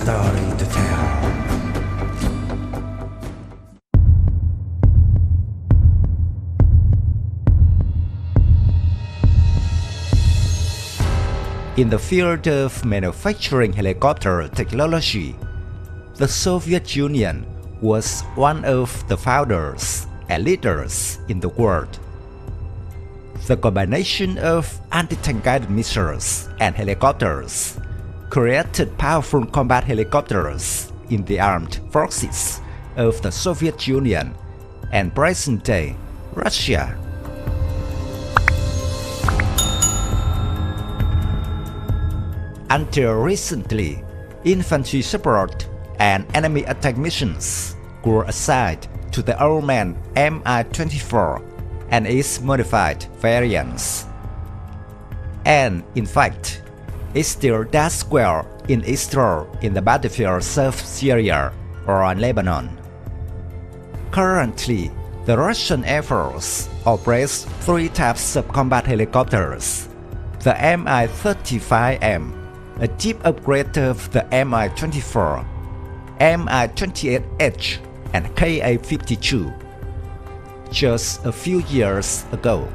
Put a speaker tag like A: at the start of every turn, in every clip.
A: story to tell. In the field of manufacturing helicopter technology, the Soviet Union was one of the founders and leaders in the world. The combination of anti-tank guided missiles and helicopters created powerful combat helicopters in the armed forces of the Soviet Union and present-day Russia. Until recently, infantry support and enemy attack missions were assigned to the old-man Mi-24 and its modified variants. And in fact, it still does well in its role in the battlefields of Syria or Lebanon. Currently, the Russian Air Force operates three types of combat helicopters: the Mi-35M, a cheap upgrade of the Mi-24, Mi-28H, and Ka-52. Just a few years ago,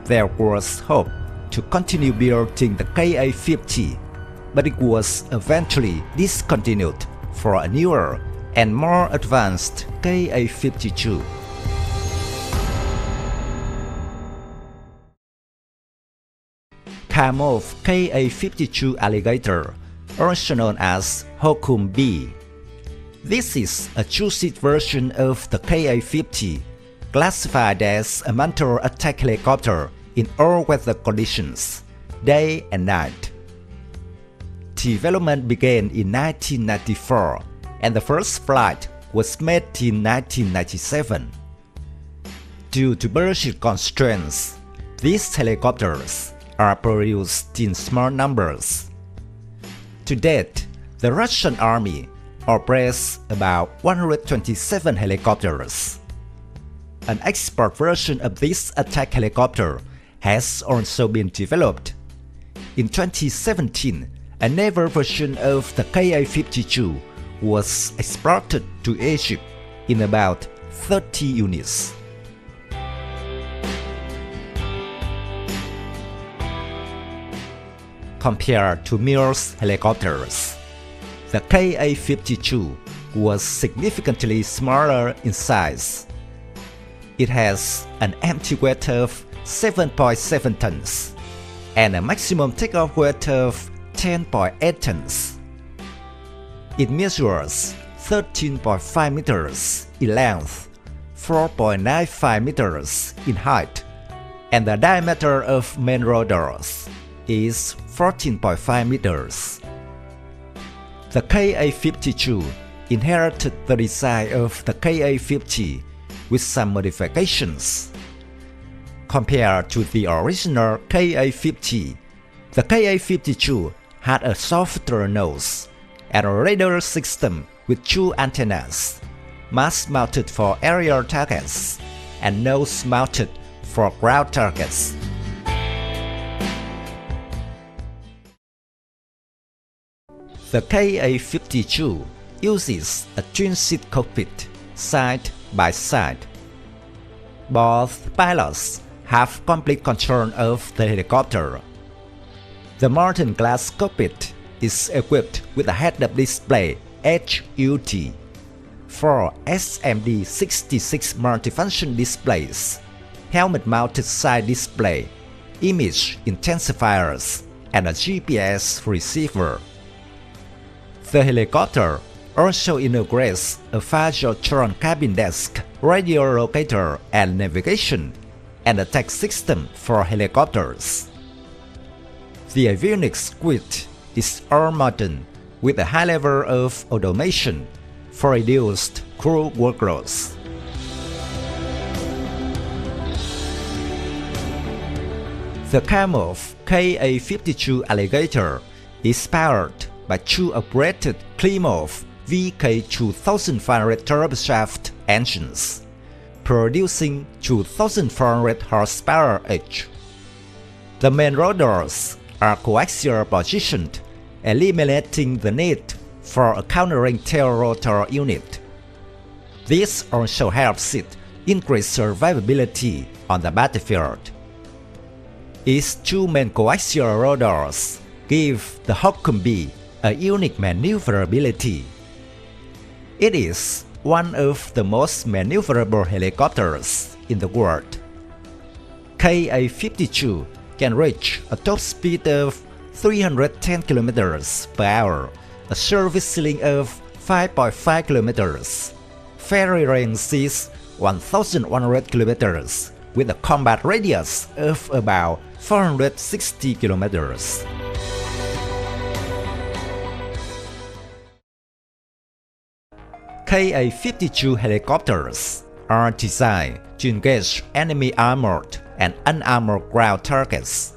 A: there was hope to continue building the Ka-50, but it was eventually discontinued for a newer and more advanced Ka-52. Kamov Ka-52 Alligator, also known as Hokum-B. This is a two-seat version of the Ka-50, classified as a mantle attack helicopter in all weather conditions, day and night. Development began in 1994, and the first flight was made in 1997. Due to budget constraints, these helicopters are produced in small numbers. To date, the Russian Army operates about 127 helicopters. An export version of this attack helicopter has also been developed. In 2017, a naval version of the Ka-52 was exported to Egypt in about 30 units. Compared to Mills helicopters, the Ka-52 was significantly smaller in size. It has an empty weight of 7.7 tons and a maximum takeoff weight of 10.8 tons. It measures 13.5 meters in length, 4.95 meters in height, and the diameter of main rotors is 14.5 meters. The Ka-52 inherited the design of the Ka-50 with some modifications. Compared to the original Ka-50, the Ka-52 had a softer nose and a radar system with two antennas, mast-mounted for aerial targets and nose-mounted for ground targets. The Ka-52 uses a twin-seat cockpit, side by side. Both pilots have complete control of the helicopter. The molten glass cockpit is equipped with a head-up display HUD, 4 SMD66 multifunction displays, helmet-mounted side display, image intensifiers, and a GPS receiver. The helicopter also integrates a Fagiotron cabin desk, radio locator and navigation, and a tech system for helicopters. The avionics suite is all modern with a high level of automation for reduced crew workloads. The Kamov Ka-52 Alligator is powered by two upgraded Kamov VK2500 turboshaft engines, producing 2,400 horsepower each. The main rotors are coaxial positioned, eliminating the need for a countering terror unit. This also helps it increase survivability on the battlefield. Its two main coaxial rotors give the Hokum-B a unique maneuverability. It is one of the most maneuverable helicopters in the world. Ka-52 can reach a top speed of 310 km per hour, a service ceiling of 5.5 km. Ferry range is 1,100 km with a combat radius of about 460 km. Ka-52 helicopters are designed to engage enemy armored and unarmored ground targets,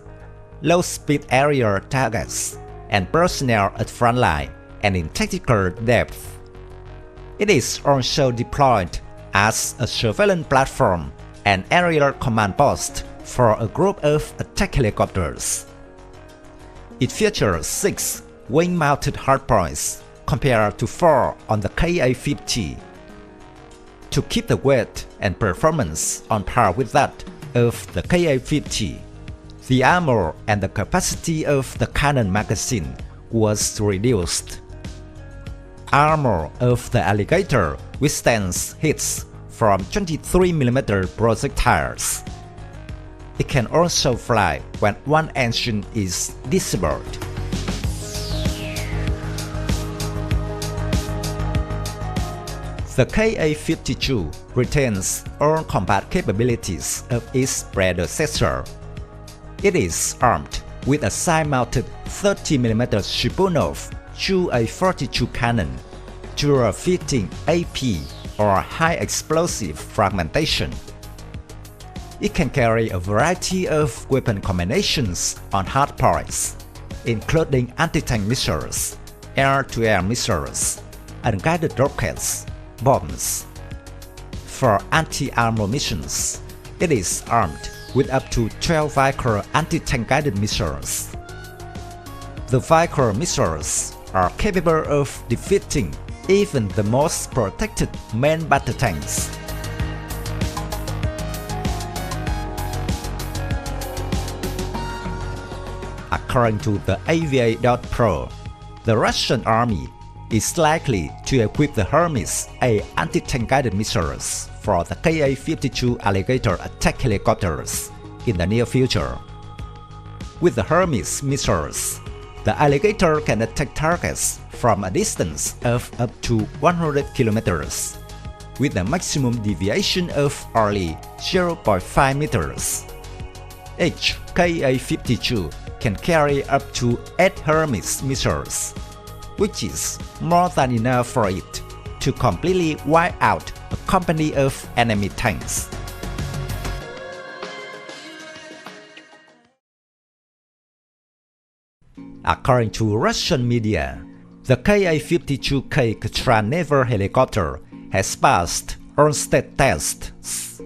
A: low-speed aerial targets, and personnel at front line and in tactical depth. It is also deployed as a surveillance platform and aerial command post for a group of attack helicopters. It features 6 wing-mounted hardpoints compared to 4 on the Ka-50. To keep the weight and performance on par with that of the Ka-50, the armor and the capacity of the cannon magazine was reduced. Armor of the Alligator withstands hits from 23mm projectiles. It can also fly when one engine is disabled. The Ka-52 retains all combat capabilities of its predecessor. It is armed with a side-mounted 30mm Shipunov Ju-42 cannon, dual-fitting AP or high explosive fragmentation. It can carry a variety of weapon combinations on hardpoints, including anti-tank missiles, air-to-air missiles, unguided rockets, bombs. For anti-armor missions, it is armed with up to 12 Viper anti-tank guided missiles. The Viper missiles are capable of defeating even the most protected main battle tanks. According to the AVA.pro, the Russian army is likely to equip the Hermes A anti-tank guided missiles for the Ka-52 Alligator attack helicopters in the near future. With the Hermes missiles, the Alligator can attack targets from a distance of up to 100 km, with a maximum deviation of only 0.5 meters. Each Ka-52 can carry up to 8 Hermes missiles, which is more than enough for it to completely wipe out a company of enemy tanks. According to Russian media, the Ka-52K Tran naval helicopter has passed all state tests,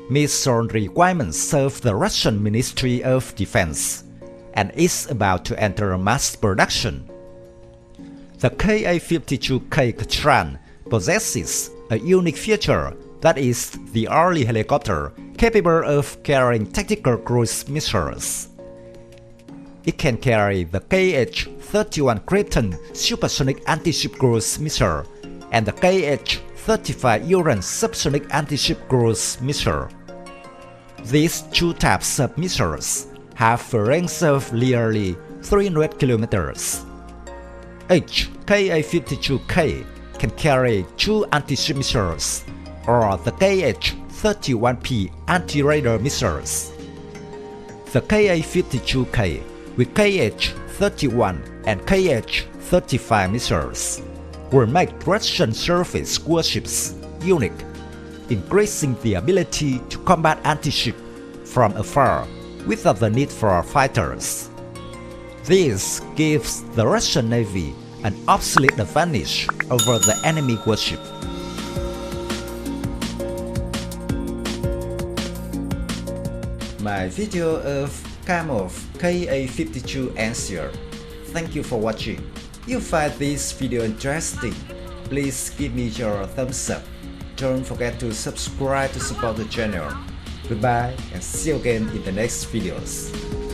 A: meets all requirements of the Russian Ministry of Defense, and is about to enter mass production. The Ka-52K Tran possesses a unique feature that is the only helicopter capable of carrying tactical cruise missiles. It can carry the KH-31 Krypton supersonic anti-ship cruise missile and the KH-35 Uran subsonic anti-ship cruise missile. These two types of missiles have a range of nearly 300 km. Each Ka-52K can carry 2 anti-ship missiles or the KH-31P anti-radar missiles. The Ka-52K with KH-31 and KH-35 missiles will make Russian surface warships unique, increasing the ability to combat anti-ship from afar without the need for fighters. This gives the Russian Navy an absolute advantage over the enemy warship. My video of Kamov Ka-52 ends here. Thank you for watching. you find this video interesting, please give me your thumbs up. Don't forget to subscribe to support the channel. Goodbye and see you again in the next videos.